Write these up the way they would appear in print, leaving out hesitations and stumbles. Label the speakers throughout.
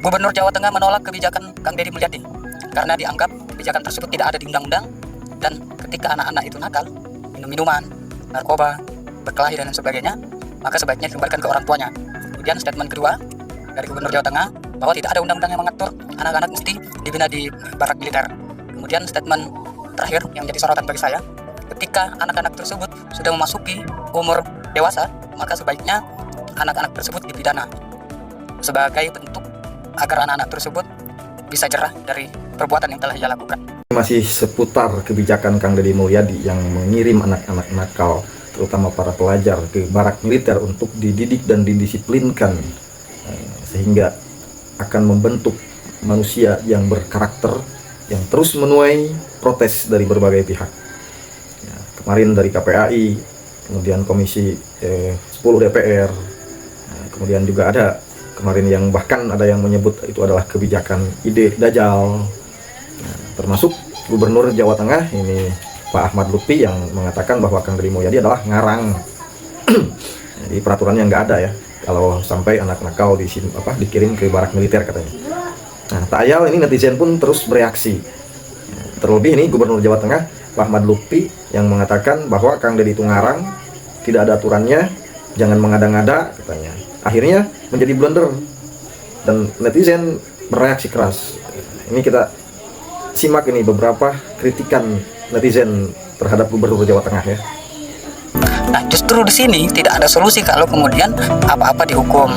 Speaker 1: Gubernur Jawa Tengah menolak kebijakan Kang Deddy Mulyadi karena dianggap kebijakan tersebut tidak ada di undang-undang, dan ketika anak-anak itu nakal, minum-minuman, narkoba, berkelahi dan sebagainya, maka sebaiknya dikembalikan ke orang tuanya. Kemudian statement kedua dari Gubernur Jawa Tengah bahwa tidak ada undang-undang yang mengatur anak-anak mesti dibina di barak militer. Kemudian statement terakhir yang jadi sorotan bagi saya, ketika anak-anak tersebut sudah memasuki umur dewasa, maka sebaiknya anak-anak tersebut dipidana sebagai bentuk agar anak-anak tersebut bisa jerah dari perbuatan yang telah ia lakukan.
Speaker 2: Masih seputar kebijakan Kang Deddy Mulyadi yang mengirim anak-anak nakal, terutama para pelajar, ke barak militer untuk dididik dan didisiplinkan, sehingga akan membentuk manusia yang berkarakter, yang terus menuai protes dari berbagai pihak. Ya, kemarin dari KPAI, kemudian Komisi 10 DPR, kemudian juga ada kemarin yang bahkan ada yang menyebut itu adalah kebijakan ide Dajjal. Nah, termasuk Gubernur Jawa Tengah ini Pak Ahmad Lutfi yang mengatakan bahwa Kang Deddy Mulyadi adalah ngarang. Jadi peraturannya nggak ada ya kalau sampai anak nakal dikirim ke barak militer katanya. Nah, tak ayal ini netizen pun terus bereaksi. Terlebih ini Gubernur Jawa Tengah Pak Ahmad Lutfi yang mengatakan bahwa Kang Deddy itu ngarang, tidak ada aturannya, jangan mengada-ngada katanya. Akhirnya menjadi blunder dan netizen bereaksi keras. Ini kita simak ini beberapa kritikan netizen terhadap Gubernur Jawa Tengah ya.
Speaker 1: Nah, justru di sini tidak ada solusi kalau kemudian apa-apa dihukum.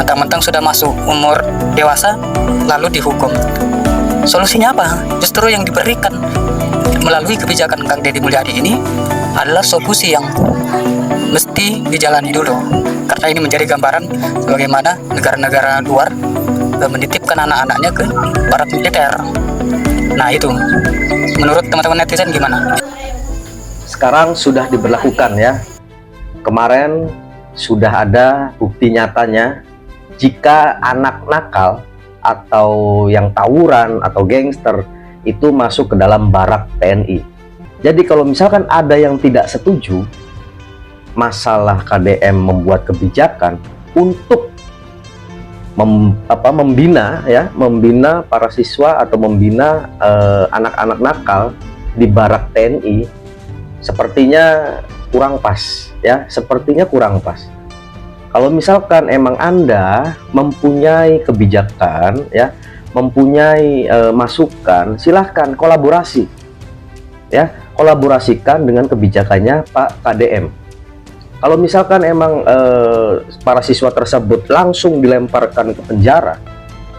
Speaker 1: Mentang-mentang sudah masuk umur dewasa lalu dihukum. Solusinya apa? Justru yang diberikan melalui kebijakan Kang Deddy Mulyadi ini adalah solusi yang mesti dijalani dulu, karena ini menjadi gambaran bagaimana negara-negara luar menitipkan anak-anaknya ke barak militer. Nah, itu menurut teman-teman netizen gimana?
Speaker 3: Sekarang sudah diberlakukan ya. Kemarin sudah ada bukti nyatanya jika anak nakal atau yang tawuran atau gangster itu masuk ke dalam barak TNI. Jadi kalau misalkan ada yang tidak setuju masalah KDM membuat kebijakan untuk membina para siswa atau membina anak-anak nakal di barak TNI, sepertinya kurang pas ya, sepertinya kurang pas. Kalau misalkan emang Anda mempunyai kebijakan ya, mempunyai masukan, silahkan kolaborasi ya, kolaborasikan dengan kebijakannya Pak KDM. Kalau misalkan emang para siswa tersebut langsung dilemparkan ke penjara,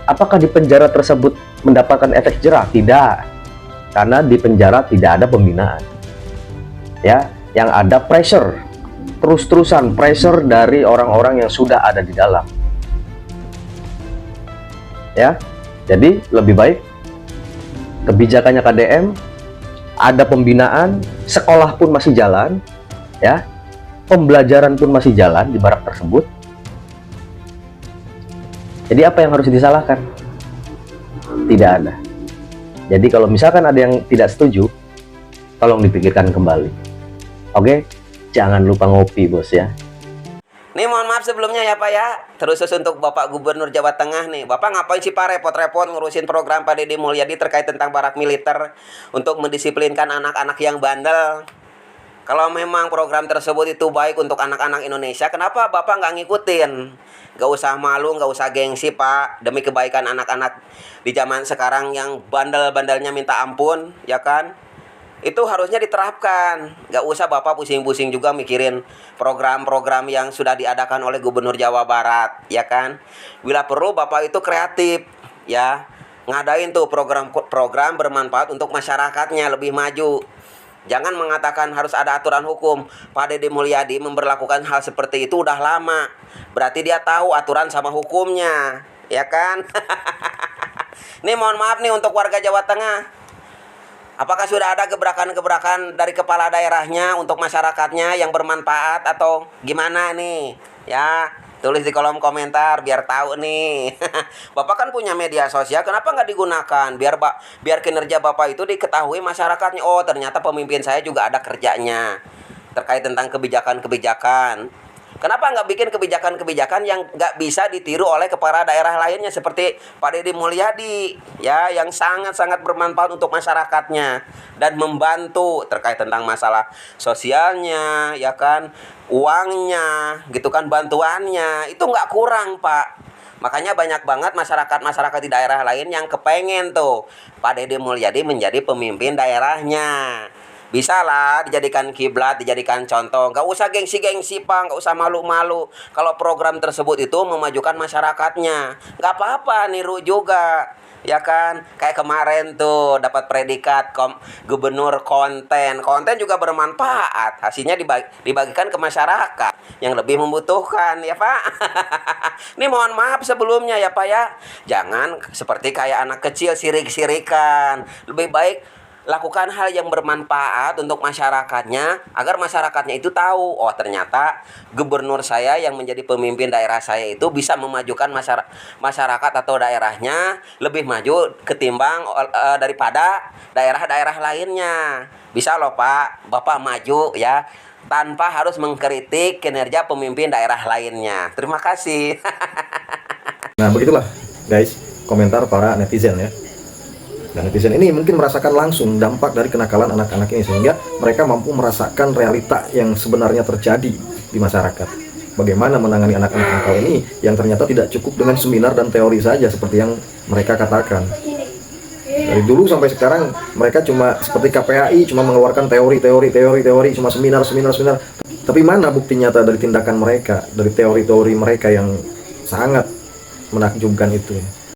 Speaker 3: apakah di penjara tersebut mendapatkan efek jerah? Tidak, karena di penjara tidak ada pembinaan ya, yang ada pressure, terus-terusan pressure dari orang-orang yang sudah ada di dalam ya. Jadi lebih baik kebijakannya KDM, ada pembinaan, sekolah pun masih jalan ya, pembelajaran pun masih jalan di barak tersebut. Jadi apa yang harus disalahkan? Tidak ada. Jadi kalau misalkan ada yang tidak setuju, tolong dipikirkan kembali. Oke, jangan lupa ngopi bos ya.
Speaker 4: Nih mohon maaf sebelumnya ya Pak ya. Terus untuk Bapak Gubernur Jawa Tengah nih, Bapak ngapain sih Pak repot-repot ngurusin program Pak Deddy Mulyadi terkait tentang barak militer untuk mendisiplinkan anak-anak yang bandel? Kalau memang program tersebut itu baik untuk anak-anak Indonesia, kenapa Bapak nggak ngikutin? Nggak usah malu, nggak usah gengsi Pak, demi kebaikan anak-anak di zaman sekarang yang bandel-bandelnya minta ampun, ya kan? Itu harusnya diterapkan. Nggak usah Bapak pusing-pusing juga mikirin program-program yang sudah diadakan oleh Gubernur Jawa Barat, ya kan? Bila perlu Bapak itu kreatif, ya, ngadain tuh program-program bermanfaat untuk masyarakatnya lebih maju. Jangan mengatakan harus ada aturan hukum. Pak Deddy Mulyadi memberlakukan hal seperti itu udah lama. Berarti dia tahu aturan sama hukumnya, ya kan? Nih mohon maaf nih untuk warga Jawa Tengah. Apakah sudah ada gebrakan-gebrakan dari kepala daerahnya untuk masyarakatnya yang bermanfaat atau gimana nih? Ya, tulis di kolom komentar biar tahu nih. Bapak kan punya media sosial, kenapa nggak digunakan? Biar kinerja Bapak itu diketahui masyarakatnya. Oh, ternyata pemimpin saya juga ada kerjanya terkait tentang kebijakan-kebijakan. Kenapa nggak bikin kebijakan-kebijakan yang nggak bisa ditiru oleh kepala daerah lainnya seperti Pak Deddy Mulyadi ya, yang sangat-sangat bermanfaat untuk masyarakatnya dan membantu terkait tentang masalah sosialnya ya kan, uangnya gitu kan, bantuannya itu nggak kurang Pak. Makanya banyak banget masyarakat di daerah lain yang kepengen tuh Pak Deddy Mulyadi menjadi pemimpin daerahnya. Bisa lah dijadikan kiblat, dijadikan contoh. Gak usah gengsi-gengsi Pak, gak usah malu-malu. Kalau program tersebut itu memajukan masyarakatnya, gak apa-apa niru juga. Ya kan, kayak kemarin tuh dapat predikat gubernur konten juga bermanfaat, hasilnya dibagikan ke masyarakat yang lebih membutuhkan ya Pak. Ini mohon maaf sebelumnya ya Pak ya, jangan seperti kayak anak kecil sirik-sirikan. Lebih baik lakukan hal yang bermanfaat untuk masyarakatnya, agar masyarakatnya itu tahu, oh ternyata gubernur saya yang menjadi pemimpin daerah saya itu bisa memajukan masyarakat atau daerahnya lebih maju ketimbang daripada daerah-daerah lainnya. Bisa loh Pak, Bapak maju ya tanpa harus mengkritik kinerja pemimpin daerah lainnya. Terima kasih.
Speaker 2: Nah begitulah guys komentar para netizen ya. Dan netizen ini mungkin merasakan langsung dampak dari kenakalan anak-anak ini, sehingga mereka mampu merasakan realita yang sebenarnya terjadi di masyarakat. Bagaimana menangani anak-anak nakal ini yang ternyata tidak cukup dengan seminar dan teori saja seperti yang mereka katakan. Dari dulu sampai sekarang mereka cuma seperti KPAI, cuma mengeluarkan teori, cuma seminar. Tapi mana bukti nyata dari tindakan mereka, dari teori-teori mereka yang sangat menakjubkan itu.